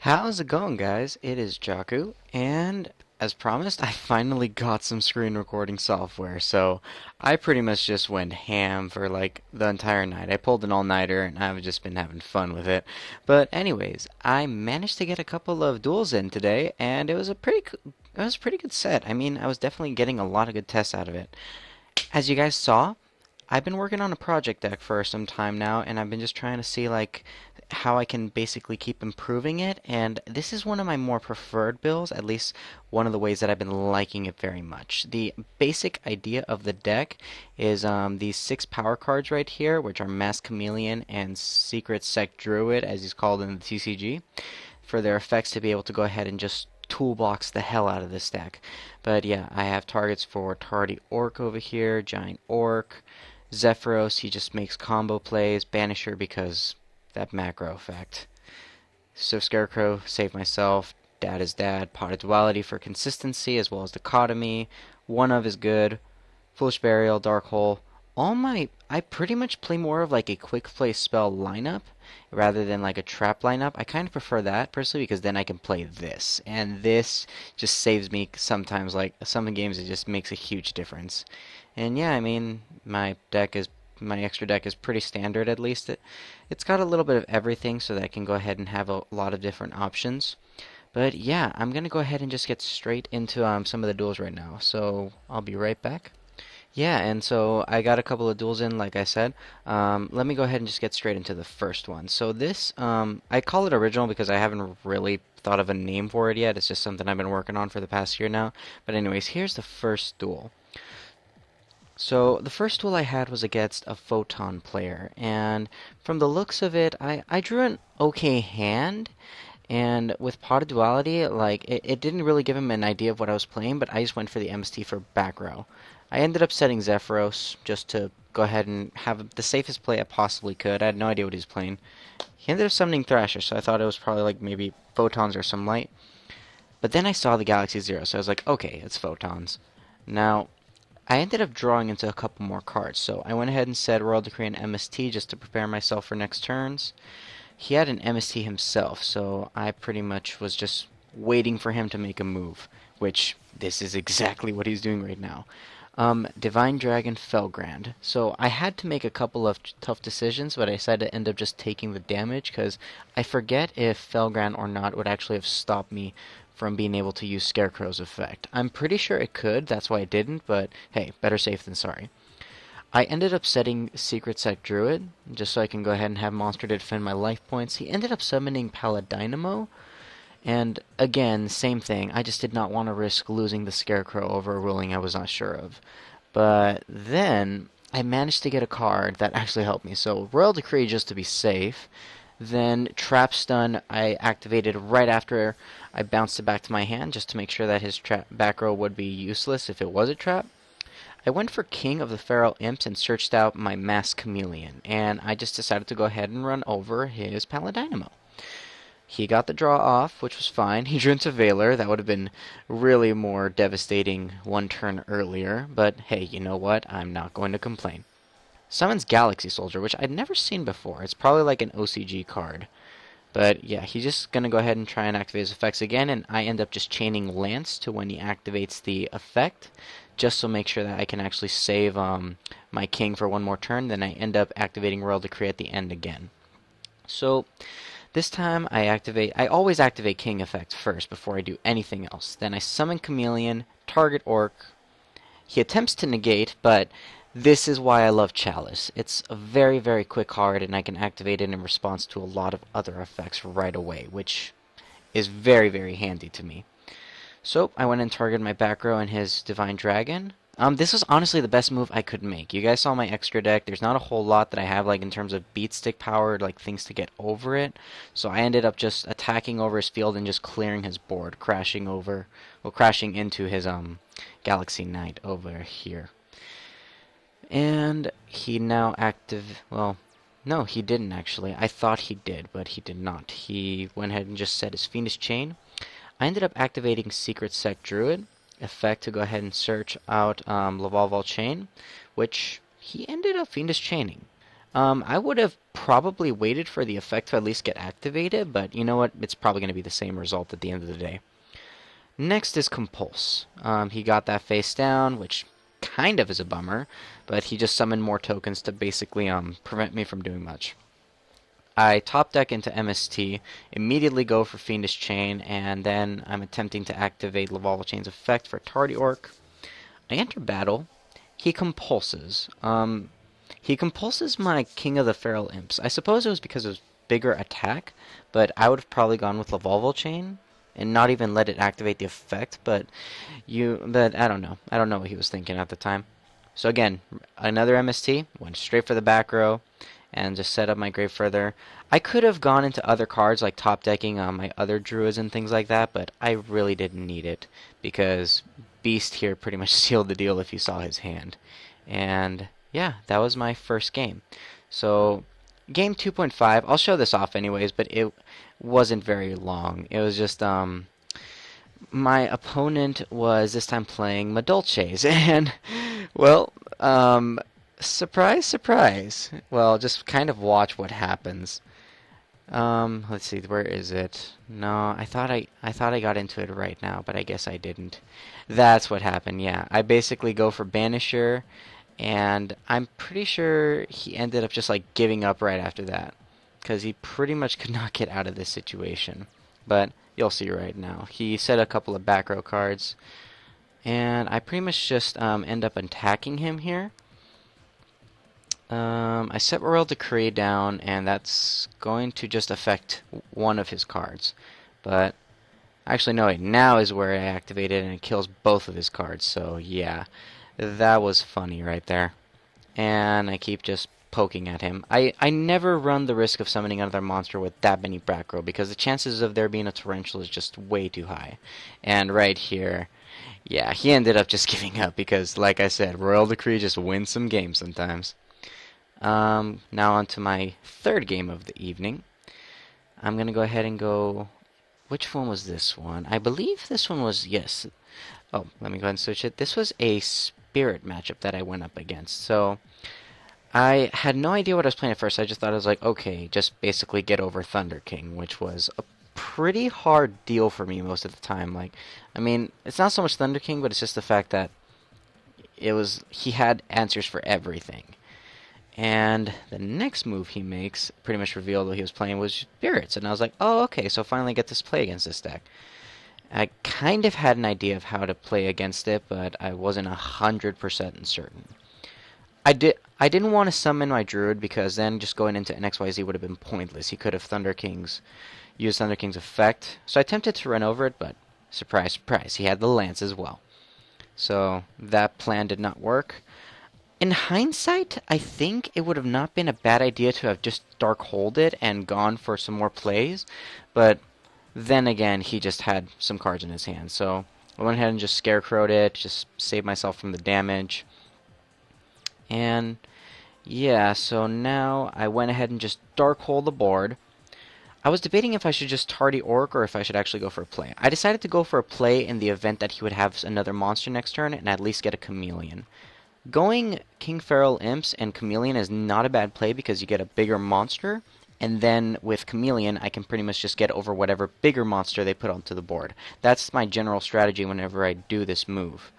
How's it going, guys? It is Jaku, and as promised, I finally got some screen recording software. So I pretty much just went ham for like the entire night. I pulled an all-nighter, and I've just been having fun with it. But anyways, I managed to get a couple of duels in today, and it was a pretty good set. I mean, I was definitely getting a lot of good tests out of it. As you guys saw, I've been working on a project deck for some time now, and I've been just trying to see like how I can basically keep improving it. And this is one of my more preferred builds, at least one of the ways that I've been liking it very much. The basic idea of the deck is these six power cards right here, which are Mass Chameleon and Secret Sect Druid, as he's called in the TCG, for their effects to be able to go ahead and just toolbox the hell out of this deck. But yeah, I have targets for Tardy Orc over here, Giant Orc, Zephyros, he just makes combo plays, Banisher because that macro effect. So Scarecrow, Save Myself, Dad is Dad, Pot of Duality for consistency as well as dichotomy, One of is good, Foolish Burial, Dark Hole. I pretty much play more of like a quick play spell lineup rather than like a trap lineup. I kind of prefer that personally because then I can play this, and this just saves me sometimes. Like some games, it just makes a huge difference. And yeah, I mean, my extra deck is pretty standard. At least it's got a little bit of everything, so that I can go ahead and have a lot of different options. But yeah, I'm gonna go ahead and just get straight into some of the duels right now. So I'll be right back. Yeah, and so I got a couple of duels in, like I said. Let me go ahead and just get straight into the first one. So this, I call it original because I haven't really thought of a name for it yet. It's just something I've been working on for the past year now. But anyways, here's the first duel. So the first duel I had was against a Photon player, and from the looks of it, I drew an okay hand. And with Pot of Duality, like it didn't really give him an idea of what I was playing, but I just went for the MST for back row. I ended up setting Zephyros just to go ahead and have the safest play I possibly could. I had no idea what he was playing. He ended up summoning Thrasher, so I thought it was probably like maybe Photons or some light. But then I saw the Galaxy Zero, so I was like, okay, it's Photons. Now, I ended up drawing into a couple more cards, so I went ahead and said Royal Decree and MST just to prepare myself for next turns. He had an MST himself, so I pretty much was just waiting for him to make a move, which this is exactly what he's doing right now. Divine Dragon Felgrand. So I had to make a couple of tough decisions, but I decided to end up just taking the damage because I forget if Felgrand or not would actually have stopped me from being able to use Scarecrow's effect. I'm pretty sure it could, that's why I didn't, but hey, better safe than sorry. I ended up setting Secret Sect Druid, just so I can go ahead and have Monster to defend my life points. He ended up summoning Paladynamo, and again, same thing. I just did not want to risk losing the Scarecrow over a ruling I was not sure of. But then, I managed to get a card that actually helped me. So, Royal Decree just to be safe. Then, Trap Stun I activated right after I bounced it back to my hand, just to make sure that his back row would be useless if it was a trap. I went for King of the Feral Imps and searched out my Mass Chameleon, and I just decided to go ahead and run over his Paladynamo. He got the draw off, which was fine. He drew into Veiler. That would have been really more devastating one turn earlier, but hey, you know what? I'm not going to complain. Summons Galaxy Soldier, which I'd never seen before. It's probably like an OCG card. But yeah, he's just going to go ahead and try and activate his effects again, and I end up just chaining Lance to when he activates the effect, just to make sure that I can actually save my king for one more turn. Then I end up activating Royal Decree at the end again. So this time I always activate king effect first before I do anything else. Then I summon Chameleon, target Orc. He attempts to negate, but this is why I love Chalice. It's a very, very quick card, and I can activate it in response to a lot of other effects right away, which is very, very handy to me. So I went and targeted my back row and his Divine Dragon. This was honestly the best move I could make. You guys saw my extra deck. There's not a whole lot that I have like in terms of beat stick power, like things to get over it. So I ended up just attacking over his field and just clearing his board, crashing into his Galaxy Knight over here. And he now well, no, he didn't actually. I thought he did, but he did not. He went ahead and just set his Fiendish Chain. I ended up activating Secret Sect Druid effect to go ahead and search out Lavalval Chain, which he ended up Fiendish Chaining. I would have probably waited for the effect to at least get activated, but you know what? It's probably going to be the same result at the end of the day. Next is Compulse. He got that face down, which kind of is a bummer, but he just summoned more tokens to basically prevent me from doing much. I top deck into MST, immediately go for Fiendish Chain, and then I'm attempting to activate Laval Chain's effect for Tardy Orc. I enter battle. He compulses. He compulses my King of the Feral Imps. I suppose it was because it was bigger attack, but I would have probably gone with Laval Chain and not even let it activate the effect. But I don't know. I don't know what he was thinking at the time. So again, another MST, went straight for the back row, and just set up my grave further. I could have gone into other cards like top decking my other druids and things like that, but I really didn't need it because Beast here pretty much sealed the deal if you saw his hand. And yeah, that was my first game. So game 2.5, I'll show this off anyways, but it wasn't very long. It was just my opponent was this time playing Madolches, and well, surprise, surprise. Well, just kind of watch what happens. Let's see, where is it? No, I thought I got into it right now, but I guess I didn't. That's what happened. Yeah, I basically go for Banisher, and I'm pretty sure he ended up just like giving up right after that, because he pretty much could not get out of this situation. But you'll see right now. He set a couple of back row cards, and I pretty much just end up attacking him here. I set Royal Decree down, and that's going to just affect one of his cards. But actually, no, wait, now is where I activate it, and it kills both of his cards. So yeah, that was funny right there. And I keep just poking at him. I never run the risk of summoning another monster with that many back row because the chances of there being a torrential is just way too high. And right here, yeah, he ended up just giving up because, like I said, Royal Decree just wins some games sometimes. Now on to my third game of the evening. I'm gonna go ahead and go. Which one was this one? I believe this one was, yes. Oh, let me go ahead and switch it. This was a spirit matchup that I went up against. So I had no idea what I was playing at first. I just thought I was like, okay, just basically get over Thunder King, which was a pretty hard deal for me most of the time. Like, I mean, it's not so much Thunder King, but it's just the fact that he had answers for everything. And the next move he makes pretty much revealed what he was playing was Spirits. And I was like, oh, okay, so finally I get to play against this deck. I kind of had an idea of how to play against it, but I wasn't 100% certain. I didn't want to summon my Druid because then just going into an XYZ would have been pointless. He could have used Thunder King's effect. So I attempted to run over it, but surprise, surprise, he had the Lance as well. So that plan did not work. In hindsight, I think it would have not been a bad idea to have just Darkhold it and gone for some more plays, but then again, he just had some cards in his hand, so I went ahead and just Scarecrowed it, just saved myself from the damage. And yeah, so now I went ahead and just Darkhold the board. I was debating if I should just Tardy Orc or if I should actually go for a play. I decided to go for a play in the event that he would have another monster next turn and at least get a Chameleon. Going King Feral Imps and Chameleon is not a bad play because you get a bigger monster, and then with Chameleon I can pretty much just get over whatever bigger monster they put onto the board. That's my general strategy whenever I do this move.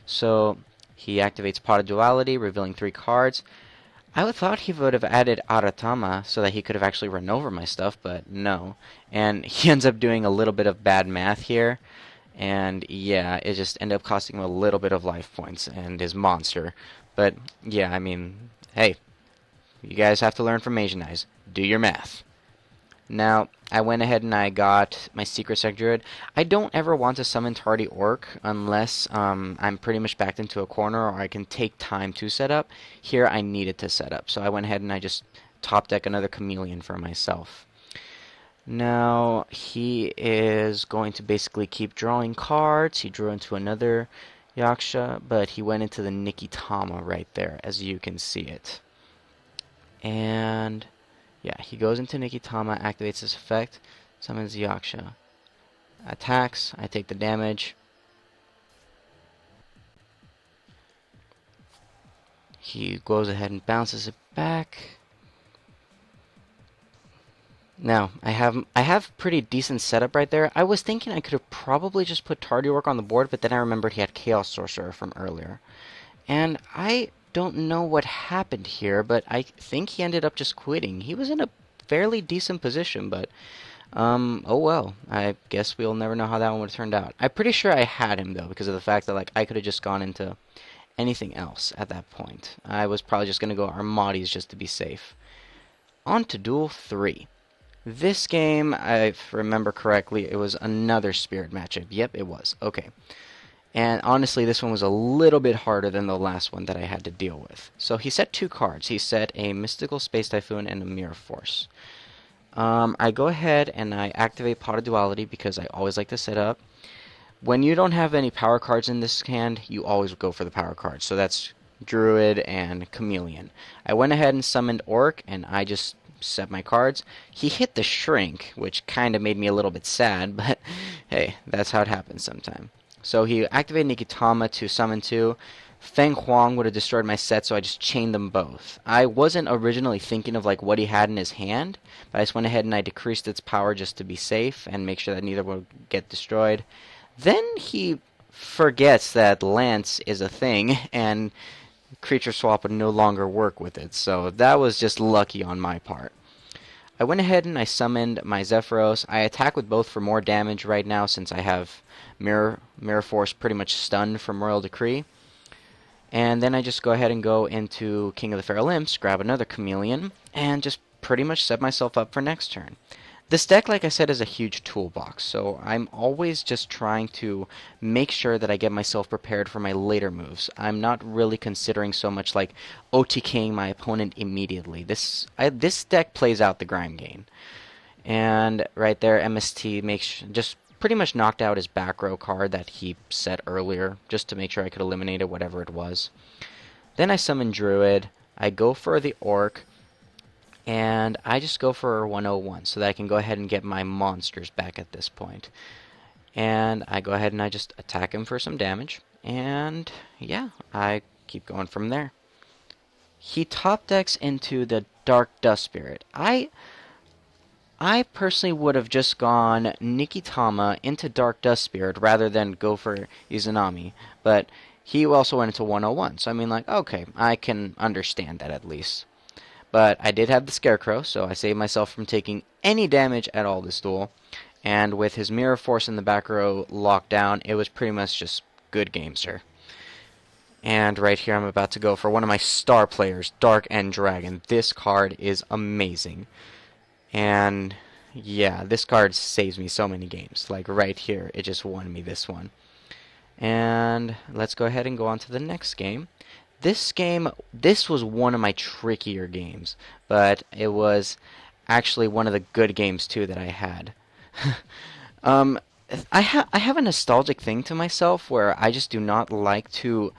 So he activates Pot of Duality, revealing 3 cards. I would thought he would have added Aratama so that he could have actually run over my stuff, but no. And he ends up doing a little bit of bad math here. And yeah, it just ended up costing him a little bit of life points and his monster. But yeah, I mean, hey, you guys have to learn from Asian Eyes. Do your math. Now, I went ahead and I got my Secret Sec Druid. I don't ever want to summon Tardy Orc unless I'm pretty much backed into a corner or I can take time to set up. Here I needed to set up, so I went ahead and I just top deck another Chameleon for myself. Now, he is going to basically keep drawing cards. He drew into another Yaksha, but he went into the Nikitama right there, as you can see it. And yeah, he goes into Nikitama, activates this effect, summons Yaksha. Attacks, I take the damage. He goes ahead and bounces it back. Now, I have pretty decent setup right there. I was thinking I could have probably just put Tardy Orc on the board, but then I remembered he had Chaos Sorcerer from earlier. And I don't know what happened here, but I think he ended up just quitting. He was in a fairly decent position, but oh well. I guess we'll never know how that one would have turned out. I'm pretty sure I had him though, because of the fact that like I could have just gone into anything else at that point. I was probably just gonna go Armades just to be safe. On to Duel 3. This game, if I remember correctly, it was another Spirit matchup. Yep, it was. Okay. And honestly, this one was a little bit harder than the last one that I had to deal with. So he set two cards. He set a Mystical Space Typhoon and a Mirror Force. I go ahead and I activate Pot of Duality because I always like to set up. When you don't have any power cards in this hand, you always go for the power cards. So that's Druid and Chameleon. I went ahead and summoned Orc, and I just set my cards. He hit the Shrink, which kind of made me a little bit sad, but hey, that's how it happens sometimes. So he activated Nikitama to summon two. Feng Huang would have destroyed my set, so I just chained them both. I wasn't originally thinking of like what he had in his hand, but I just went ahead and I decreased its power just to be safe and make sure that neither would get destroyed. Then he forgets that Lance is a thing, and creature swap would no longer work with it, so that was just lucky on my part. I went ahead and I summoned my Zephyros. I attack with both for more damage right now since I have Mirror Force pretty much stunned from Royal Decree. And then I just go ahead and go into King of the Feral Imps, grab another Chameleon, and just pretty much set myself up for next turn. This deck, like I said, is a huge toolbox, so I'm always just trying to make sure that I get myself prepared for my later moves. I'm not really considering so much like OTKing my opponent immediately. This deck plays out the Grime Gain. And right there, MST makes just pretty much knocked out his back row card that he set earlier, just to make sure I could eliminate it, whatever it was. Then I summon Druid. I go for the Orc. And I just go for 101 so that I can go ahead and get my monsters back at this point. And I go ahead and I just attack him for some damage. And yeah, I keep going from there. He top decks into the Dark Dust Spirit. I personally would have just gone Nikitama into Dark Dust Spirit rather than go for Izanami. But he also went into 101. So I mean, like, okay, I can understand that at least. But I did have the Scarecrow, so I saved myself from taking any damage at all this duel. And with his Mirror Force in the back row locked down, it was pretty much just good game, sir. And right here I'm about to go for one of my star players, Dark End Dragon. This card is amazing. And yeah, this card saves me so many games. Like right here, it just won me this one. And let's go ahead and go on to the next game. This was one of my trickier games, but it was actually one of the good games too that I had. um, I have a nostalgic thing to myself where I just do not like to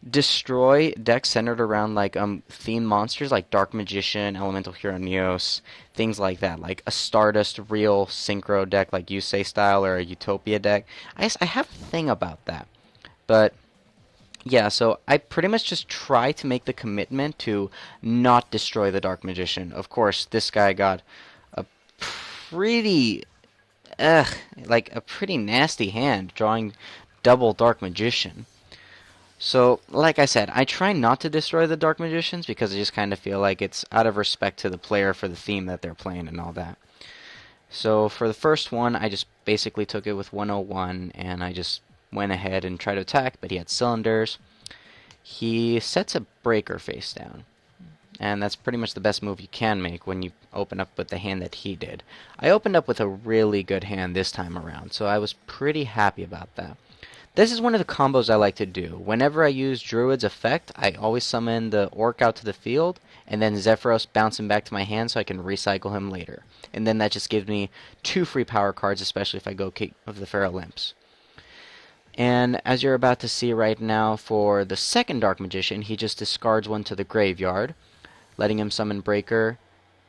destroy decks centered around like themed monsters like Dark Magician, Elemental Hero Neos, things like that, like a Stardust Real Synchro deck like Yusei style or a Utopia deck. I have a thing about that, but. Yeah, so I pretty much just try to make the commitment to not destroy the Dark Magician. Of course, this guy got a pretty, like a pretty nasty hand drawing double Dark Magician. So, like I said, I try not to destroy the Dark Magicians because I just kind of feel like it's out of respect to the player for the theme that they're playing and all that. So for the first one, I just basically took it with 101 and I just went ahead and tried to attack, but he had cylinders. He sets a breaker face down, and that's pretty much the best move you can make when you open up with the hand that he did. I opened up with a really good hand this time around, so I was pretty happy about that. This is one of the combos I like to do. Whenever I use Druid's effect, I always summon the Orc out to the field, and then Zephyros bounce him back to my hand so I can recycle him later. And then that just gives me 2 free power cards, especially if I go King of the Feral Imps. And as you're about to see right now for the second Dark Magician, he just discards one to the graveyard, letting him summon Breaker.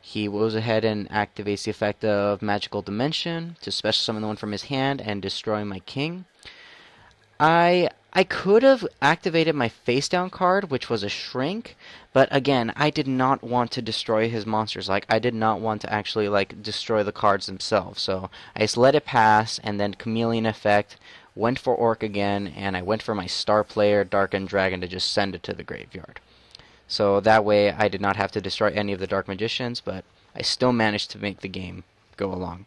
He goes ahead and activates the effect of Magical Dimension to special summon the one from his hand and destroy my king. I I could have activated my face down card, which was a shrink, but again, I did not want to destroy his monsters. Like, I did not want to actually, like, destroy the cards themselves. So I just let it pass, and then Chameleon Effect, went for Orc again, and I went for my star player, Darkened Dragon, to just send it to the graveyard. So that way I did not have to destroy any of the Dark Magicians, but I still managed to make the game go along.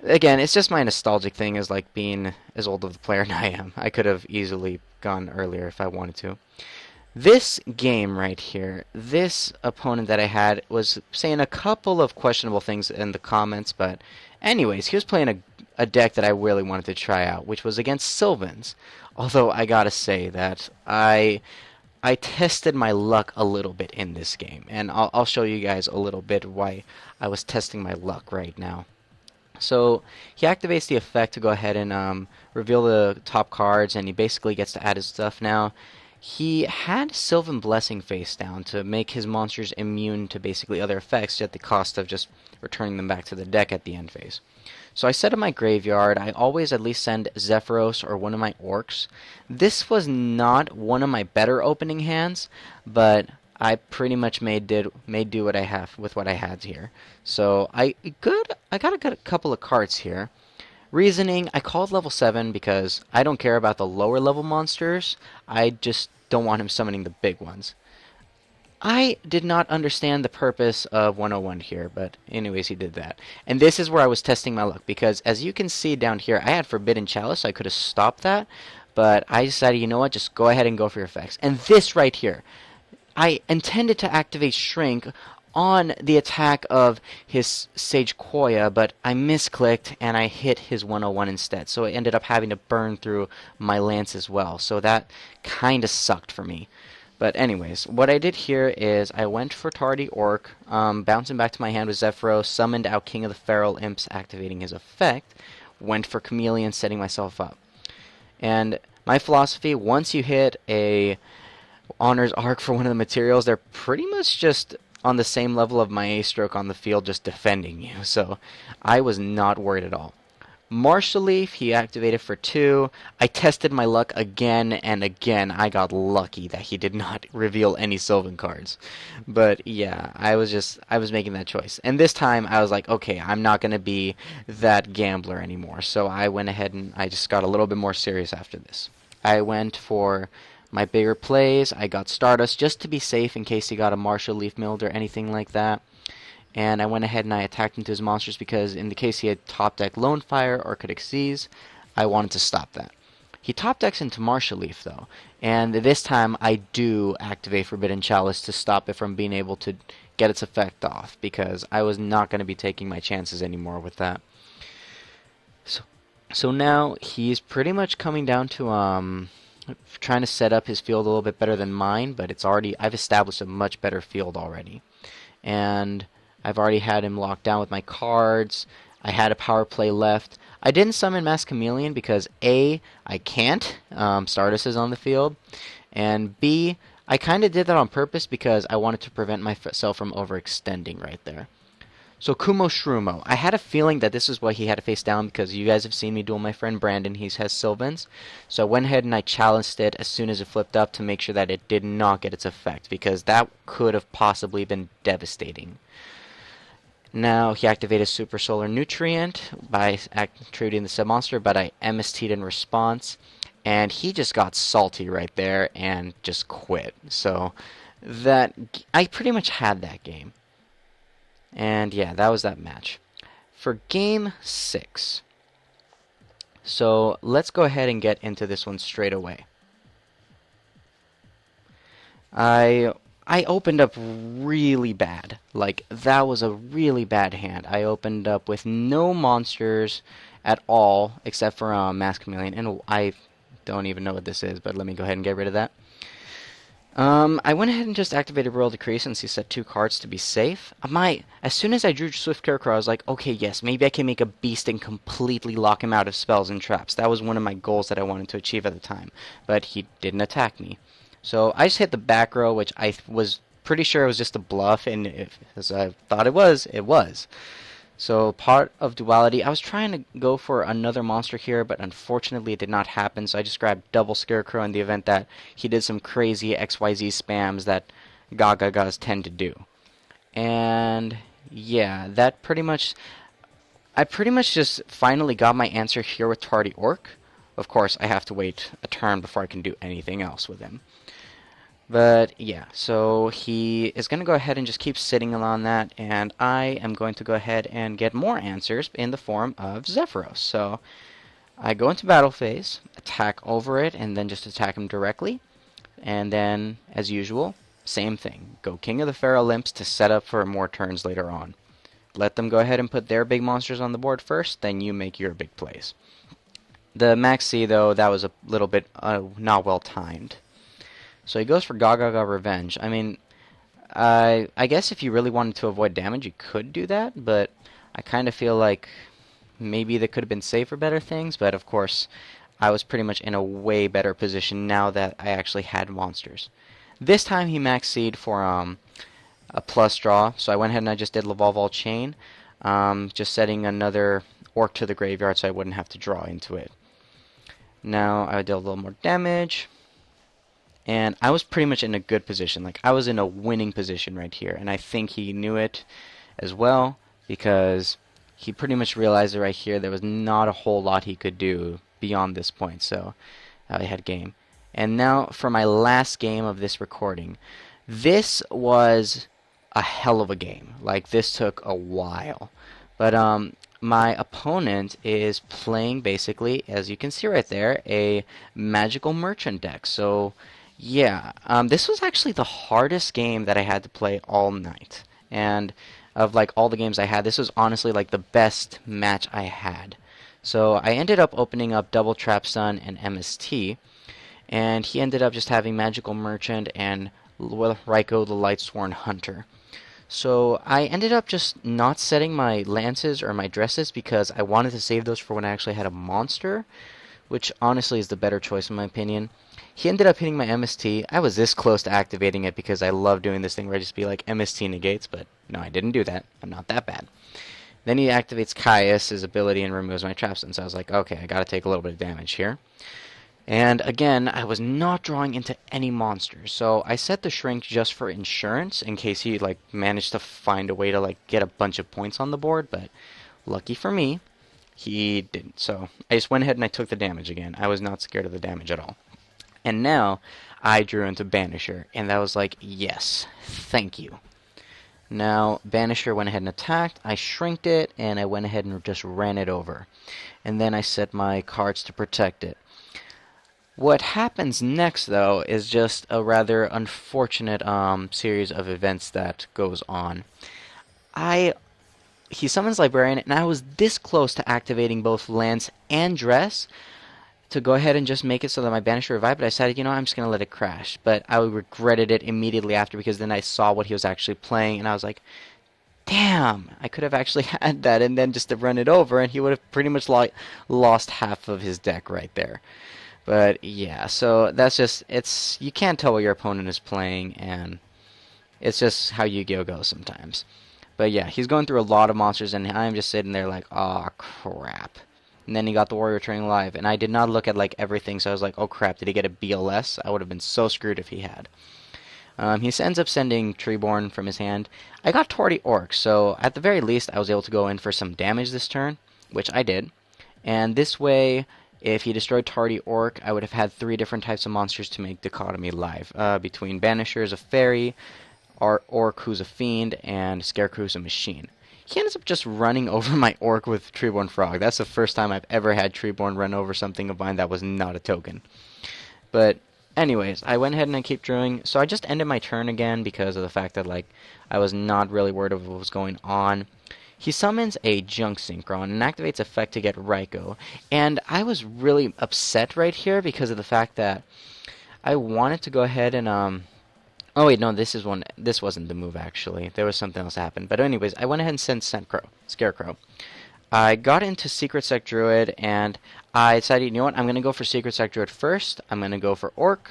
Again, it's just my nostalgic thing as like being as old of a player as I am. I could have easily gone earlier if I wanted to. This game right here, this opponent that I had was saying a couple of questionable things in the comments, but anyways, he was playing a deck that I really wanted to try out, which was against Sylvans. Although I gotta say that I tested my luck a little bit in this game, and I'll show you guys a little bit why I was testing my luck right now. So he activates the effect to go ahead and reveal the top cards, and he basically gets to add his stuff now. He had Sylvan Blessing face down to make his monsters immune to basically other effects at the cost of just returning them back to the deck at the end phase. So I set up my graveyard. I always at least send Zephyros or one of my orcs. This was not one of my better opening hands, but I pretty much made do what I have with what I had here. So I got a good couple of cards here. Reasoning, I called level 7 because I don't care about the lower level monsters. I just don't want him summoning the big ones. I did not understand the purpose of 101 here, but anyways, he did that. And this is where I was testing my luck, because as you can see down here, I had Forbidden Chalice, so I could have stopped that, but I decided, you know what, just go ahead and go for your effects. And this right here, I intended to activate Shrink on the attack of his Sage Koya, but I misclicked and I hit his 101 instead, so I ended up having to burn through my lance as well, so that kinda sucked for me. But anyways, what I did here is I went for Tardy Orc, bouncing back to my hand with Zephyros, summoned out King of the Feral Imps, activating his effect, went for Chameleon, setting myself up. And my philosophy, once you hit a Honor's Arc for one of the materials, they're pretty much just on the same level of my A-stroke on the field, just defending you. So I was not worried at all. Martial Leaf, he activated for 2. I tested my luck again and again. I got lucky that he did not reveal any Sylvan cards. But yeah, I was making that choice. And this time I was like, okay, I'm not going to be that gambler anymore. So I went ahead and I just got a little bit more serious after this. I went for my bigger plays. I got Stardust just to be safe in case he got a Martial Leaf Milled or anything like that. And I went ahead and I attacked into his monsters because in the case he had top deck Lone Fire or Archaic Seas, I wanted to stop that. He top decks into Martial Leaf though, and this time I do activate Forbidden Chalice to stop it from being able to get its effect off, because I was not going to be taking my chances anymore with that. So now he's pretty much coming down to trying to set up his field a little bit better than mine, but I've established a much better field already. And I've already had him locked down with my cards. I had a power play left. I didn't summon Mass Chameleon because A, I can't. Stardust is on the field. And B, I kind of did that on purpose because I wanted to prevent myself from overextending right there. So Kumo Shrumo. I had a feeling that this is what he had to face down because you guys have seen me duel my friend Brandon. He has Sylvans. So I went ahead and I challenged it as soon as it flipped up to make sure that it did not get its effect, because that could have possibly been devastating. Now he activated Super Solar Nutrient by activating the sub-monster, but I MST'd in response, and he just got salty right there and just quit. So that I pretty much had that game. And yeah, that was that match. For game 6, so let's go ahead and get into this one straight away. I opened up really bad. Like, that was a really bad hand. I opened up with no monsters at all, except for Mass Chameleon, and I don't even know what this is, but let me go ahead and get rid of that. I went ahead and just activated Royal Decree since he set 2 cards to be safe. As soon as I drew Swift Scarecrow, I was like, okay, yes, maybe I can make a beast and completely lock him out of spells and traps. That was one of my goals that I wanted to achieve at the time, but he didn't attack me. So I just hit the back row, which I was pretty sure it was just a bluff, and as I thought it was, it was. So part of duality, I was trying to go for another monster here, but unfortunately it did not happen. So I just grabbed double Scarecrow in the event that he did some crazy XYZ spams that Gagagas tend to do. And yeah, I pretty much just finally got my answer here with Tardy Orc. Of course, I have to wait a turn before I can do anything else with him. But yeah, so he is going to go ahead and just keep sitting on that, and I am going to go ahead and get more answers in the form of Zephyros. So I go into battle phase, attack over it, and then just attack him directly. And then, as usual, same thing. Go King of the Pharaoh Limps to set up for more turns later on. Let them go ahead and put their big monsters on the board first, then you make your big plays. The Maxi, though, that was a little bit not well timed. So he goes for Gaga Revenge. I mean, I guess if you really wanted to avoid damage, you could do that, but I kind of feel like maybe there could have been safer, better things, but of course, I was pretty much in a way better position now that I actually had monsters. This time he maxed for a plus draw, so I went ahead and I just did Lavalval Chain, just setting another Orc to the graveyard so I wouldn't have to draw into it. Now I deal a little more damage, and I was pretty much in a good position. Like, I was in a winning position right here, and I think he knew it as well, because he pretty much realized that right here there was not a whole lot he could do beyond this point, so I had game. And now for my last game of this recording. This was a hell of a game. Like, this took a while. But my opponent is playing, basically, as you can see right there, a magical merchant deck. So yeah, this was actually the hardest game that I had to play all night. And of like all the games I had, this was honestly like the best match I had. So I ended up opening up Double Trap Sun and MST, and he ended up just having Magical Merchant and Raikou the Lightsworn Hunter. So I ended up just not setting my lances or my dresses because I wanted to save those for when I actually had a monster, which honestly is the better choice in my opinion. He ended up hitting my MST. I was this close to activating it because I love doing this thing where I just be like MST negates, but no, I didn't do that. I'm not that bad. Then he activates Caius, his ability, and removes my traps, and so I was like, okay, I gotta take a little bit of damage here. And again, I was not drawing into any monsters, so I set the shrink just for insurance in case he like managed to find a way to like get a bunch of points on the board, but lucky for me, he didn't. So I just went ahead and I took the damage again. I was not scared of the damage at all. And now I drew into Banisher, and that was like, yes, thank you. Now, Banisher went ahead and attacked, I shrinked it, and I went ahead and just ran it over. And then I set my cards to protect it. What happens next, though, is just a rather unfortunate series of events that goes on. He summons Librarian, and I was this close to activating both Lance and Dress to go ahead and just make it so that my Banisher revived, but I decided, you know, I'm just going to let it crash. But I regretted it immediately after because then I saw what he was actually playing, and I was like, damn, I could have actually had that and then just to run it over, and he would have pretty much lost half of his deck right there. But yeah, so that's just, you can't tell what your opponent is playing, and it's just how Yu-Gi-Oh! Goes sometimes. But yeah, he's going through a lot of monsters, and I'm just sitting there like, aw, crap. And then he got the Warrior Returning Alive, and I did not look at like everything, so I was like, oh crap, did he get a BLS? I would have been so screwed if he had. He ends up sending Treeborn from his hand. I got Torty Orc, so at the very least I was able to go in for some damage this turn, which I did. And this way, if he destroyed Tardy Orc, I would have had 3 different types of monsters to make Dichotomy live. Between Banisher as a fairy, Orc who's a fiend, and Scarecrow who's a machine. He ends up just running over my Orc with Treeborn Frog. That's the first time I've ever had Treeborn run over something of mine that was not a token. But anyways, I went ahead and I keep drawing. So I just ended my turn again because of the fact that like I was not really worried of what was going on. He summons a Junk Synchron and activates effect to get Raikou. And I was really upset right here because of the fact that I wanted to go ahead and oh wait, no, this wasn't the move actually. There was something else that happened. But anyways, I went ahead and sent Scarecrow. I got into Secret Sect Druid and I decided, you know what, I'm going to go for Secret Sect Druid first. I'm going to go for Orc.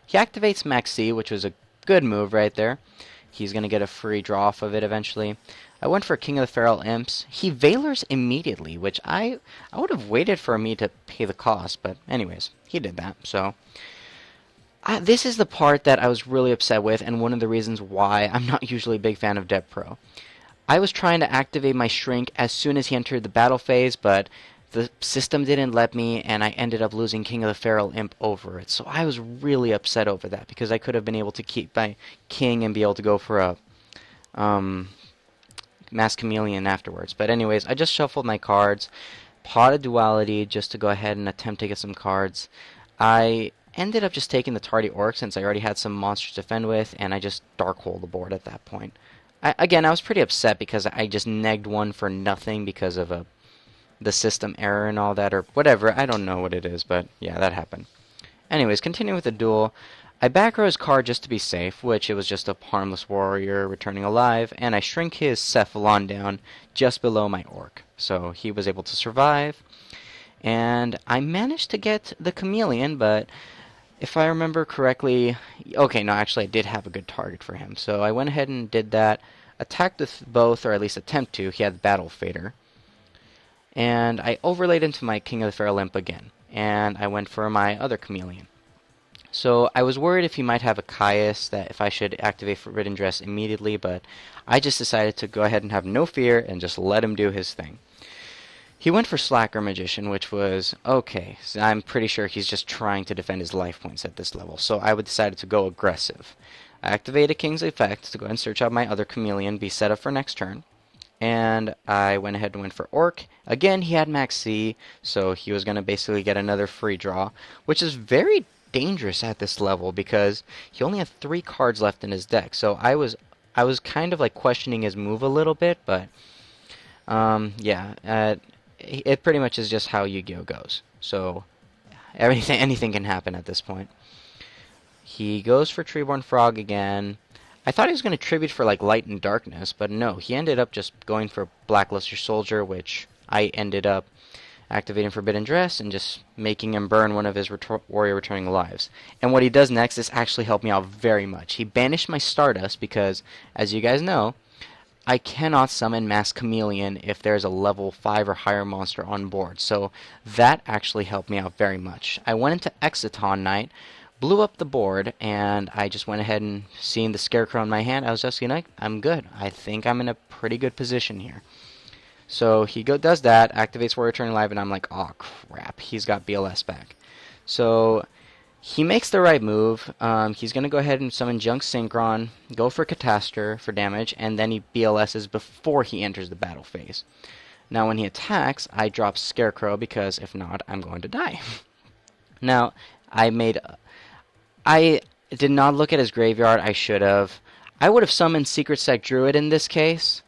He activates Maxi, which was a good move right there. He's going to get a free draw off of it eventually. I went for King of the Feral Imps. He Valors immediately, which I would have waited for me to pay the cost, but anyways, he did that. So this is the part that I was really upset with, and one of the reasons why I'm not usually a big fan of Devpro. I was trying to activate my Shrink as soon as he entered the battle phase, but the system didn't let me, and I ended up losing King of the Feral Imp over it. So I was really upset over that, because I could have been able to keep my King and be able to go for a Mass Chameleon afterwards. But anyways, I just shuffled my cards, Pot of Duality, just to go ahead and attempt to get some cards. I ended up just taking the Tardy Orc since I already had some monsters to defend with, and I just Dark Hole the board at that point. Again, I was pretty upset because I just negged one for nothing because of the system error and all that, or whatever. I don't know what it is, but yeah, that happened. Anyways, continuing with the duel, I back row his card just to be safe, which it was just a harmless warrior returning alive, and I shrink his Cephalon down just below my orc. So he was able to survive, and I managed to get the chameleon, but if I remember correctly, okay, no, actually I did have a good target for him. So I went ahead and did that, attacked with both, or at least attempt to. He had Battle Fader. And I overlaid into my King of the Feral Imp again, and I went for my other chameleon. So I was worried if he might have a Caius, that if I should activate Forbidden Dress immediately, but I just decided to go ahead and have no fear and just let him do his thing. He went for Slacker Magician, which was, okay, so I'm pretty sure he's just trying to defend his life points at this level, so I decided to go aggressive. I activated King's Effect to go ahead and search out my other chameleon, be set up for next turn. And I went ahead and went for Orc. Again, he had Max C, so he was going to basically get another free draw, which is very dangerous at this level because he only had 3 cards left in his deck. So I was kind of like questioning his move a little bit, but yeah, it pretty much is just how Yu-Gi-Oh goes. So anything can happen at this point. He goes for Treeborn Frog again. I thought he was going to tribute for like Light and Darkness, but no, he ended up just going for Blackluster Soldier, which I ended up activating Forbidden Dress and just making him burn one of his warrior returning lives. And what he does next is actually help me out very much. He banished my Stardust because, as you guys know, I cannot summon Mass Chameleon if there's a level 5 or higher monster on board. So that actually helped me out very much. I went into Exiton Knight, blew up the board, and I just went ahead and seeing the Scarecrow in my hand, I was just like, I'm good. I think I'm in a pretty good position here. So he does that, activates Warrior Returning Live, and I'm like, oh crap, he's got BLS back. So he makes the right move. He's going to go ahead and summon Junk Synchron, go for Catastor for damage, and then he BLS's before he enters the battle phase. Now when he attacks, I drop Scarecrow because if not, I'm going to die. Now, I did not look at his graveyard. I should have. I would have summoned Secret Sect Druid in this case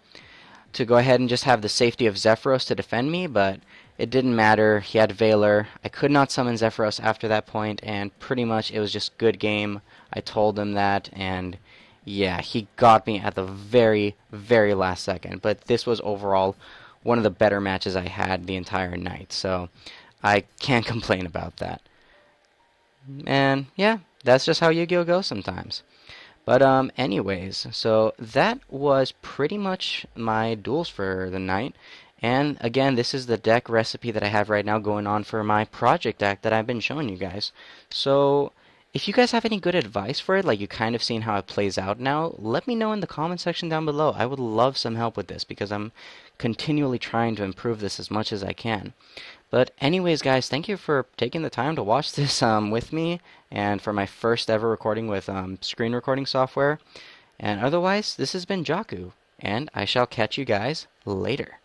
to go ahead and just have the safety of Zephyros to defend me, but it didn't matter. He had Valor. I could not summon Zephyros after that point, and pretty much it was just good game. I told him that, and yeah, he got me at the very, very last second. But this was overall one of the better matches I had the entire night, so I can't complain about that. And yeah, that's just how Yu-Gi-Oh goes sometimes. But anyways, so that was pretty much my duels for the night. And again, this is the deck recipe that I have right now going on for my project deck that I've been showing you guys. So if you guys have any good advice for it, like you kind of seen how it plays out now, let me know in the comment section down below. I would love some help with this because I'm continually trying to improve this as much as I can. But anyways, guys, thank you for taking the time to watch this with me, and for my first ever recording with screen recording software. And otherwise, this has been Jaku, and I shall catch you guys later.